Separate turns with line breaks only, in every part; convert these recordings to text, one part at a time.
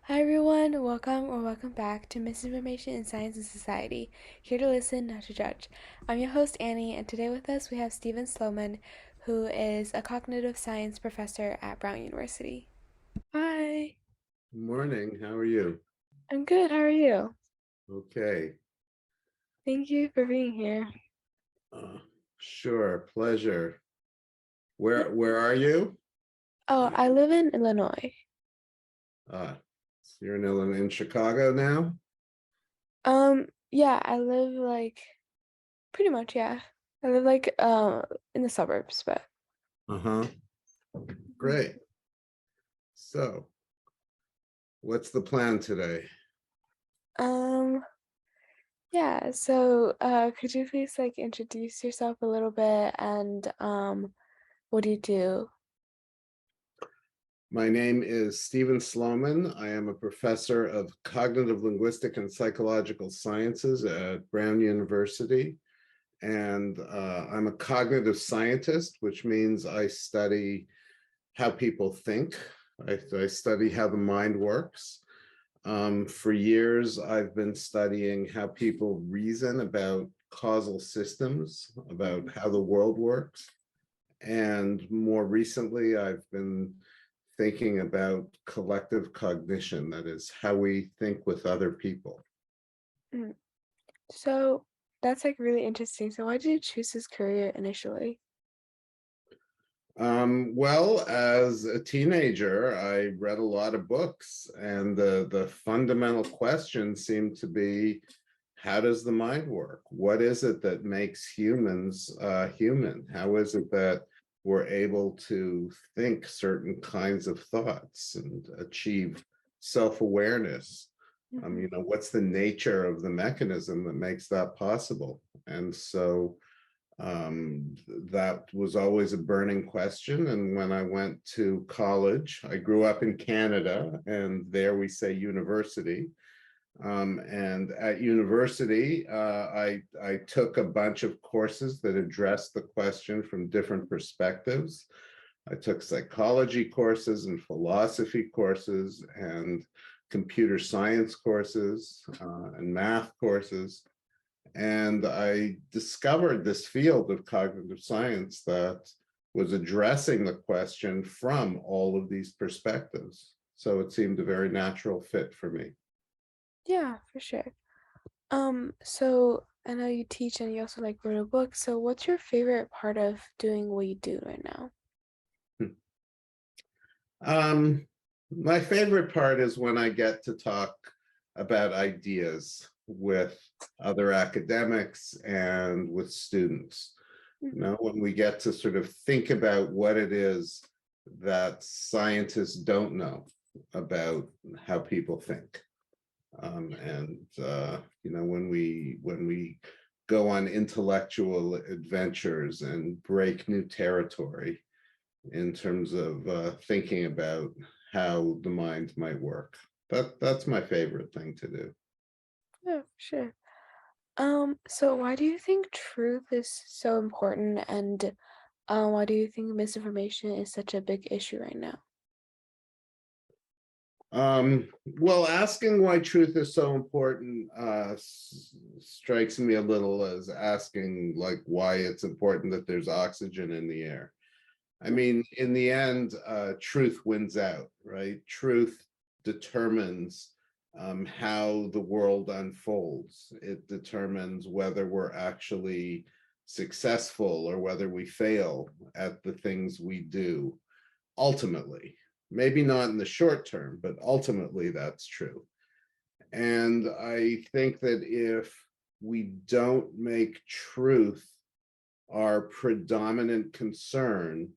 Hi everyone, welcome back to Misinformation in Science and Society. Here to listen, not to judge. I'm your host Annie, and today with us we have Steven Sloman, who is a cognitive science professor at Brown University. Hi,
Morning, how are you?
I'm good. How are you?
Okay.
Thank you for being here.
Uh, sure, pleasure. Where are you?
Oh, I live in Illinois.
So you're in Chicago now?
Yeah, I live pretty much, yeah. I live in the suburbs, but
Uh-huh. Great. So, what's the plan today?
um yeah, so could you please introduce yourself a little bit and what do you do?
My name is Steven Sloman. I am a professor of cognitive linguistic and psychological sciences at Brown University. And I'm a cognitive scientist, which means I study how people think. I study how the mind works. For years, I've been studying how people reason about causal systems, about how the world works. And more recently, I've been thinking about collective cognition, that is, how we think with other people.
Mm. So that's really interesting. So why did you choose this career initially?
Well, as a teenager, I read a lot of books, and the fundamental question seemed to be, how does the mind work? What is it that makes humans human? How is it that we're able to think certain kinds of thoughts and achieve self-awareness?
Hmm.
What's the nature of the mechanism that makes that possible? And so that was always a burning question. And when I went to college, I grew up in Canada, and there we say university. And at university, I took a bunch of courses that addressed the question from different perspectives. I took psychology courses and philosophy courses and computer science courses and math courses. And I discovered this field of cognitive science that was addressing the question from all of these perspectives. So it seemed a very natural fit for me.
Yeah, for sure. So I know you teach and you also wrote a book. So what's your favorite part of doing what you do right now?
Um, my favorite part is when I get to talk about ideas with other academics and with students.
Hmm.
When we get to sort of think about what it is that scientists don't know about how people think. When we go on intellectual adventures and break new territory in terms of thinking about how the mind might work. That's my favorite thing to do.
Yeah, for sure. So why do you think truth is so important and why do you think misinformation is such a big issue right now?
Well, asking why truth is so important strikes me a little as asking why it's important that there's oxygen in the air. I mean, in the end, truth wins out, right? Truth determines how the world unfolds. It determines whether we're actually successful or whether we fail at the things we do. Ultimately, maybe not in the short term, but ultimately that's true. And I think that if we don't make truth our predominant concern,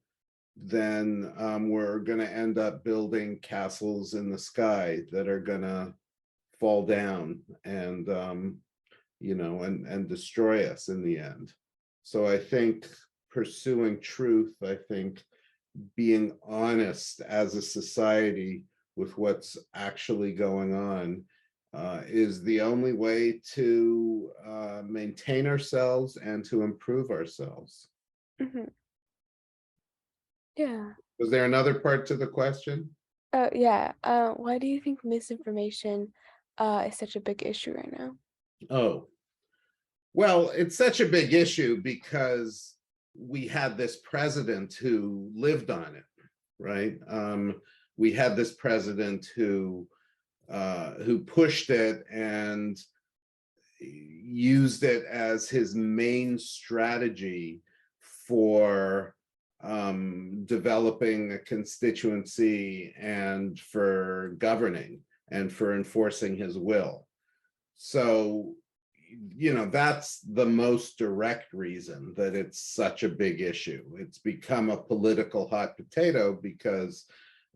then we're going to end up building castles in the sky that are going to fall down and and destroy us in the end. So I think pursuing truth, I think being honest as a society with what's actually going on is the only way to maintain ourselves and to improve ourselves.
Hmm. Yeah.
Was there another part to the question?
Yeah. Why do you think misinformation is such a big issue right now?
Oh, well, it's such a big issue because we had this president who lived on it, right? We had this president who pushed it and used it as his main strategy for developing a constituency and for governing and for enforcing his will. So, that's the most direct reason that it's such a big issue. It's become a political hot potato because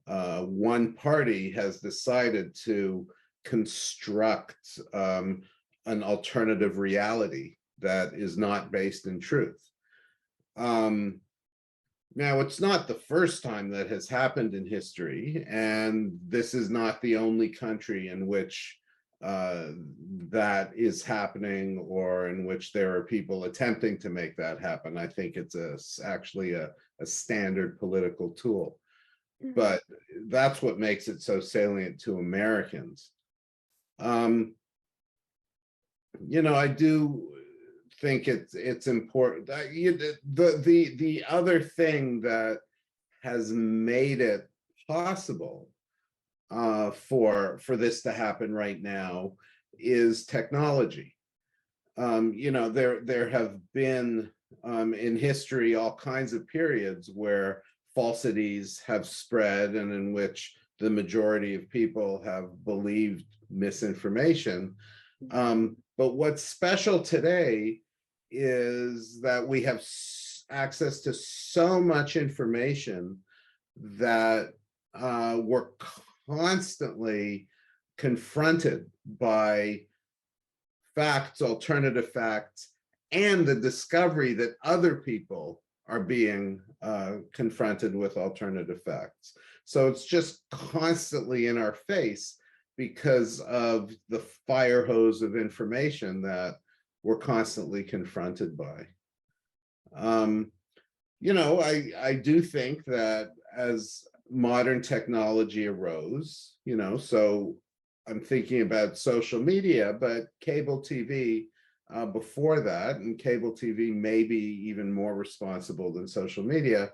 one party has decided to construct an alternative reality that is not based in truth. Um, Now, it's not the first time that has happened in history, and this is not the only country in which that is happening or in which there are people attempting to make that happen. I think it's actually a standard political tool.
Mm-hmm.
But that's what makes it so salient to Americans. Um, I do think it's important. The other thing that has made it possible for this to happen right now is technology. There have been in history all kinds of periods where falsities have spread and in which the majority of people have believed misinformation. But what's special today is that we have access to so much information that we're constantly confronted by facts, alternative facts, and the discovery that other people are being confronted with alternative facts. So it's just constantly in our face because of the fire hose of information that we're constantly confronted by. I do think that as modern technology arose, so I'm thinking about social media, but cable TV before that, and cable TV may be even more responsible than social media.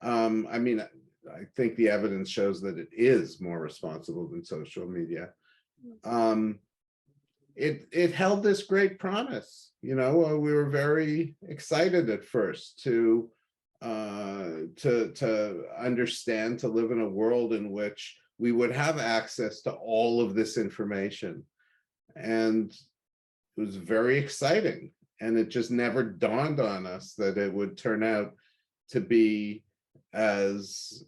I think the evidence shows that it is more responsible than social media. Um, it held this great promise. We were very excited at first to understand, to live in a world in which we would have access to all of this information. And it was very exciting. And it just never dawned on us that it would turn out to be as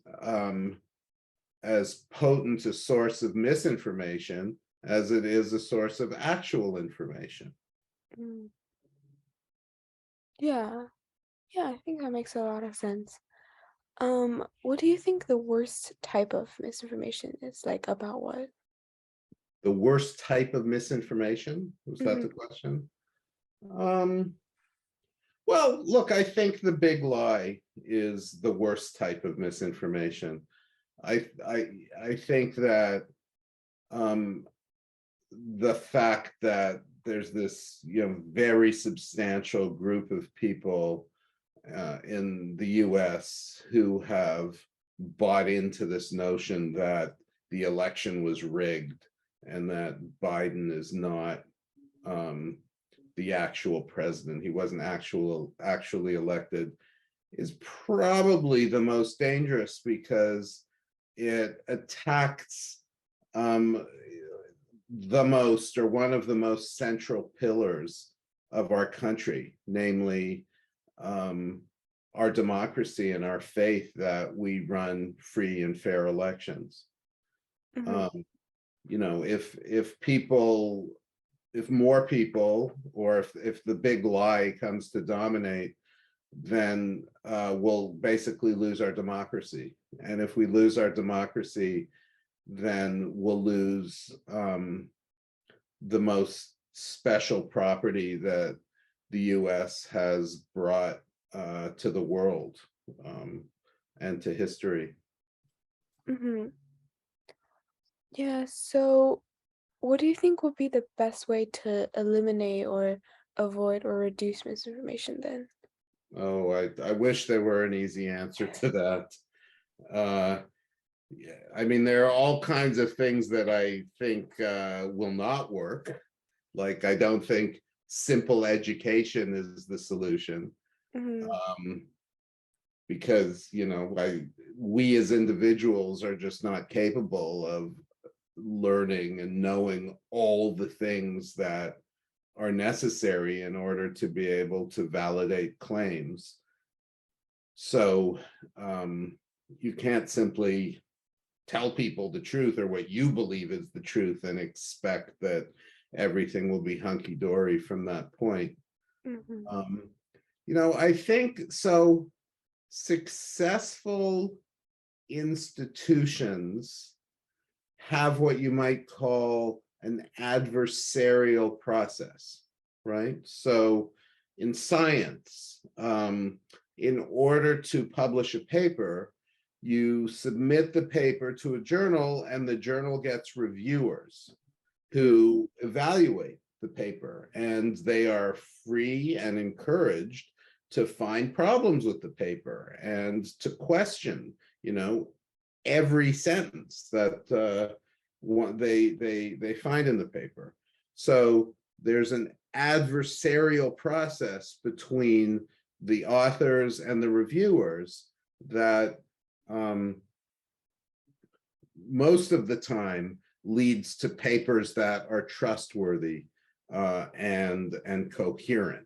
potent a source of misinformation as it is a source of actual information.
Mm. Yeah. Yeah, I think that makes a lot of sense. What do you think the worst type of misinformation is? Like about what?
The worst type of misinformation? Was that
Mm-hmm.
the question? Um, well, look, I think the big lie is the worst type of misinformation. I think that um, the fact that there's this very substantial group of people in the US who have bought into this notion that the election was rigged and that Biden is not the actual president. He wasn't actually elected, is probably the most dangerous because it attacks um, the most or one of the most central pillars of our country, namely our democracy and our faith that we run free and fair elections.
Mm-hmm.
Um, if more people, or if the big lie comes to dominate, then we'll basically lose our democracy. And if we lose our democracy, then we'll lose the most special property that the US has brought to the world and to history.
Mm-hmm. Yeah, so what do you think would be the best way to eliminate or avoid or reduce misinformation then?
Oh, I wish there were an easy answer to that. Uh, yeah, I mean, there are all kinds of things that I think will not work. Like, I don't think simple education is the solution.
Mm-hmm.
Um, because, we as individuals are just not capable of learning and knowing all the things that are necessary in order to be able to validate claims. So you can't simply tell people the truth or what you believe is the truth and expect that everything will be hunky-dory from that point.
Mm-hmm.
Um, I think so. Successful institutions have what you might call an adversarial process, right? So in science, in order to publish a paper, you submit the paper to a journal and the journal gets reviewers who evaluate the paper, and they are free and encouraged to find problems with the paper and to question, you know, every sentence that they find in the paper. So there's an adversarial process between the authors and the reviewers that um, most of the time leads to papers that are trustworthy and coherent.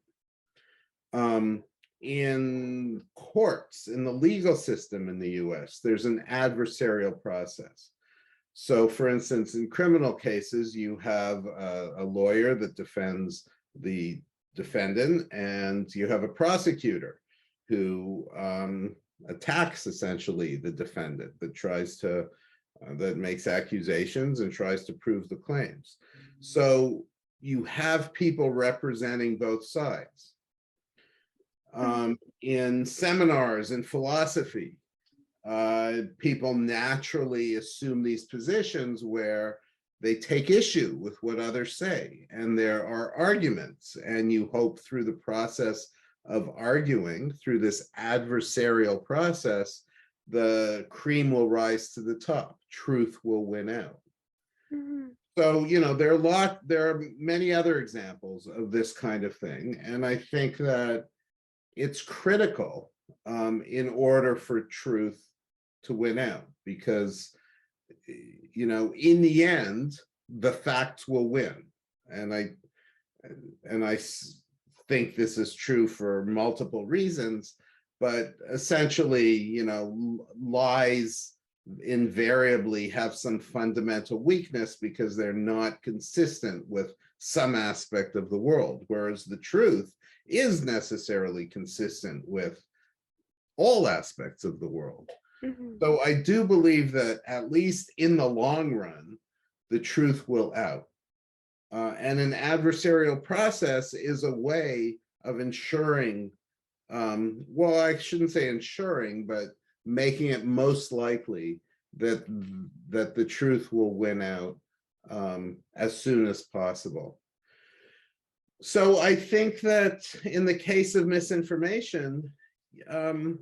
Um, in courts, in the legal system in the US, there's an adversarial process. So for instance, in criminal cases, you have a lawyer that defends the defendant, and you have a prosecutor who attacks essentially the defendant, that tries to, that makes accusations and tries to prove the claims. So you have people representing both sides. In seminars in philosophy, people naturally assume these positions where they take issue with what others say, and there are arguments, and you hope through the process of arguing, through this adversarial process, the cream will rise to the top, truth will win out.
Mm-hmm.
So, there are many other examples of this kind of thing, and I think that it's critical in order for truth to win out, because in the end the facts will win. And i and i think this is true for multiple reasons, but essentially, lies invariably have some fundamental weakness because they're not consistent with some aspect of the world, whereas the truth is necessarily consistent with all aspects of the world.
Mm-hmm.
So I do believe that at least in the long run, the truth will out. And an adversarial process is a way of ensuring, well, I shouldn't say ensuring, but making it most likely that the truth will win out as soon as possible. So I think that in the case of misinformation, um,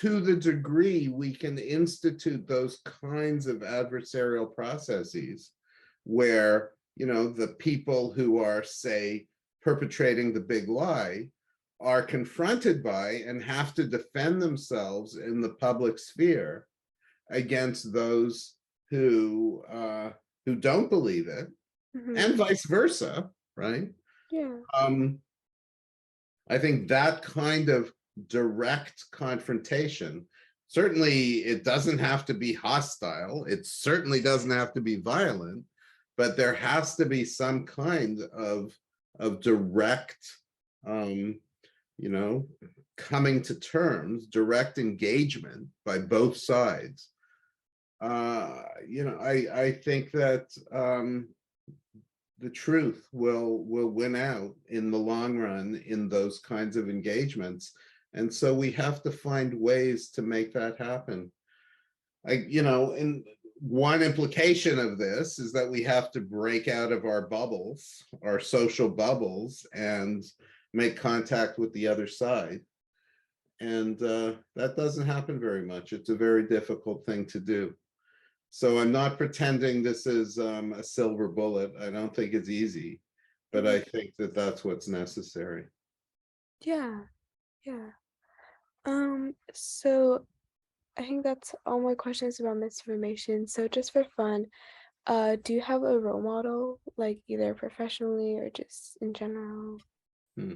to the degree we can institute those kinds of adversarial processes where, the people who are, say, perpetrating the big lie are confronted by and have to defend themselves in the public sphere against those who don't believe it,
Mm-hmm.
and vice versa, right?
Yeah.
um, I think that kind of direct confrontation, certainly it doesn't have to be hostile, it certainly doesn't have to be violent, but there has to be some kind of direct, um, you know, coming to terms, direct engagement by both sides. I think that the truth will win out in the long run in those kinds of engagements, and so we have to find ways to make that happen. In one implication of this is that we have to break out of our bubbles, our social bubbles, and make contact with the other side. And that doesn't happen very much. It's a very difficult thing to do. So I'm not pretending this is a silver bullet. I don't think it's easy, but I think that that's what's necessary.
Yeah, yeah. So I think that's all my questions about misinformation. So just for fun, do you have a role model, like either professionally or just in general?
Hmm.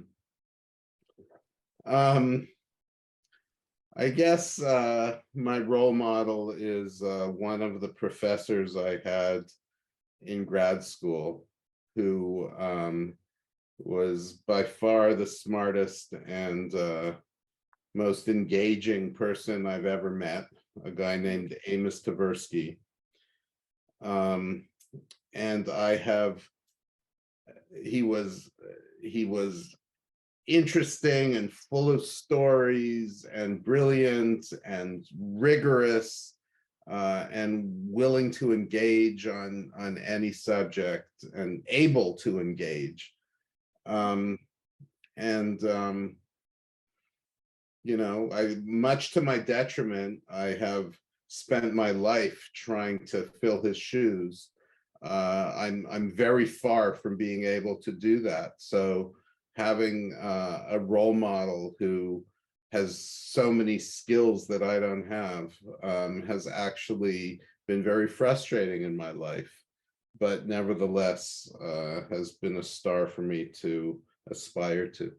I guess my role model is one of the professors I had in grad school, who was by far the smartest and most engaging person I've ever met, a guy named M.I.S. Tversky. And he was interesting and full of stories and brilliant and rigorous and willing to engage on any subject and able to engage. You know, much to my detriment, I have spent my life trying to fill his shoes. I'm very far from being able to do that. So having a role model who has so many skills that I don't have has actually been very frustrating in my life, but nevertheless has been a star for me to aspire to.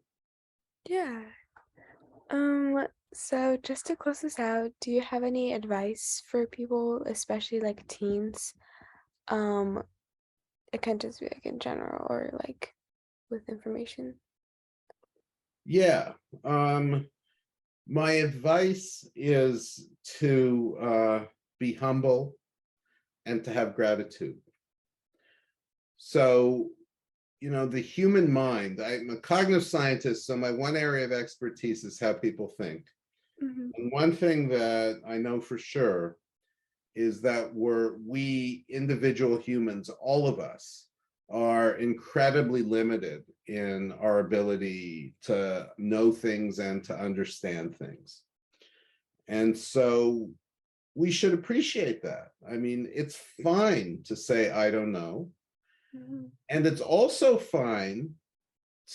Yeah. So just to close this out, do you have any advice for people, especially like teens? Um, it can just be like in general or like with information.
Yeah. My advice is to be humble and to have gratitude. So, you know, the human mind, I'm a cognitive scientist, so my one area of expertise is how people think.
Mm-hmm.
And one thing that I know for sure is that we individual humans, all of us, are incredibly limited in our ability to know things and to understand things. And so we should appreciate that. I mean, it's fine to say, I don't know.
Mm-hmm.
And it's also fine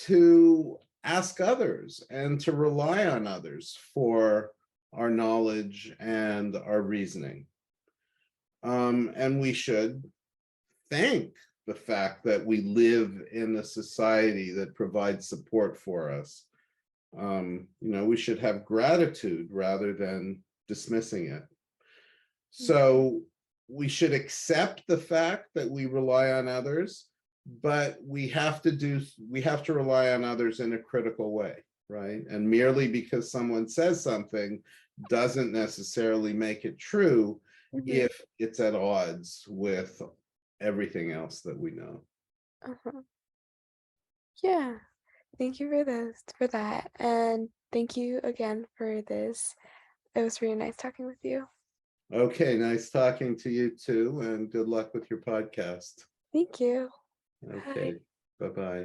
to ask others and to rely on others for our knowledge and our reasoning. And we should thank the fact that we live in a society that provides support for us. You know, we should have gratitude rather than dismissing it. So we should accept the fact that we rely on others, but we have to rely on others in a critical way, right? And merely because someone says something doesn't necessarily make it true
Mm-hmm.
if it's at odds with everything else that we know.
Uh-huh. Yeah. Thank you for that. And thank you again for this. It was really nice talking with you.
Okay, nice talking to you too, and good luck with your podcast.
Thank you. Bye.
Okay, bye-bye.